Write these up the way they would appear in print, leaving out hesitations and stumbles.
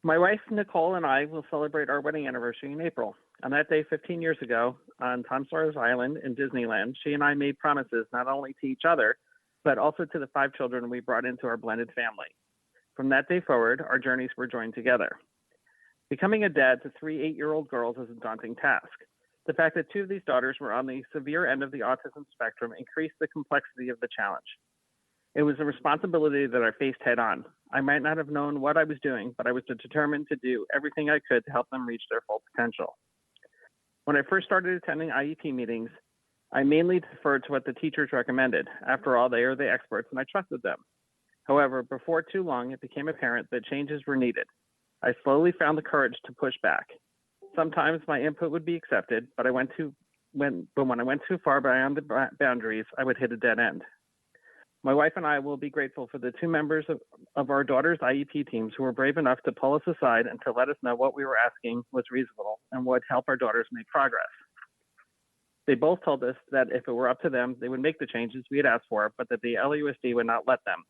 My wife, Nicole, and I will celebrate our wedding anniversary in April. On that day, 15 years ago, on Tom Sawyer's Island in Disneyland, she and I made promises not only to each other, but also to the 5 children we brought into our blended family. From that day forward, our journeys were joined together. Becoming a dad to 3 8-year-old girls is a daunting task. The fact that 2 of these daughters were on the severe end of the autism spectrum increased the complexity of the challenge. It was a responsibility that I faced head on. I might not have known what I was doing, but I was determined to do everything I could to help them reach their full potential. When I first started attending IEP meetings, I mainly deferred to what the teachers recommended. After all, they are the experts and I trusted them. However, before too long, it became apparent that changes were needed. I slowly found the courage to push back. Sometimes my input would be accepted, but when I went too far beyond the boundaries, I would hit a dead end. My wife and I will be grateful for the 2 members of our daughter's IEP teams who were brave enough to pull us aside and to let us know what we were asking was reasonable and would help our daughters make progress. They both told us that if it were up to them, they would make the changes we had asked for, but that the LUSD would not let them.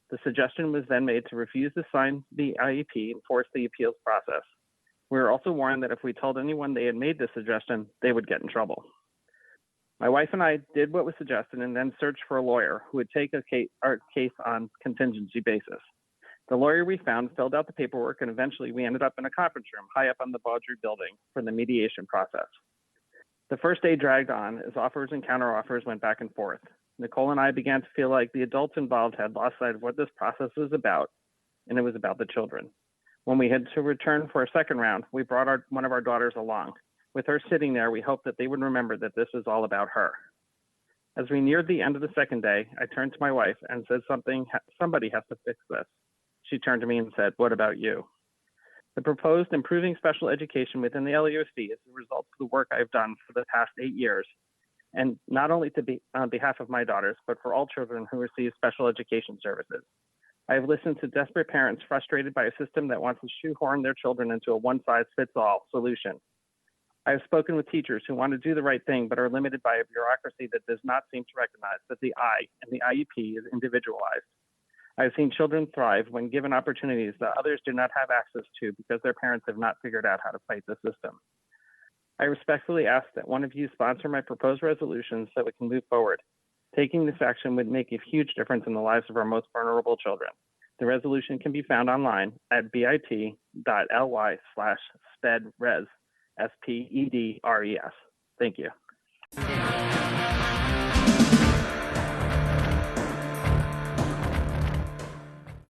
The suggestion was then made to refuse to sign the IEP and force the appeals process. We were also warned that if we told anyone they had made this suggestion, they would get in trouble. My wife and I did what was suggested and then searched for a lawyer who would take our case on contingency basis. The lawyer we found filled out the paperwork, and eventually we ended up in a conference room high up on the Baudry building for the mediation process. The first day dragged on as offers and counteroffers went back and forth. Nicole and I began to feel like the adults involved had lost sight of what this process was about, and it was about the children. When we had to return for a second round, we brought one of our daughters along. With her sitting there, we hoped that they would remember that this was all about her. As we neared the end of the second day, I turned to my wife and said somebody has to fix this. She turned to me and said, "What about you?" The proposed improving special education within the LUSD is the result of the work I've done for the past 8 years, and not only on behalf of my daughters, but for all children who receive special education services. I have listened to desperate parents frustrated by a system that wants to shoehorn their children into a one-size-fits-all solution. I have spoken with teachers who want to do the right thing, but are limited by a bureaucracy that does not seem to recognize that the I in the IEP is individualized. I have seen children thrive when given opportunities that others do not have access to because their parents have not figured out how to fight the system. I respectfully ask that one of you sponsor my proposed resolution so we can move forward. Taking this action would make a huge difference in the lives of our most vulnerable children. The resolution can be found online at bit.ly/spedres. SPEDRES. Thank you.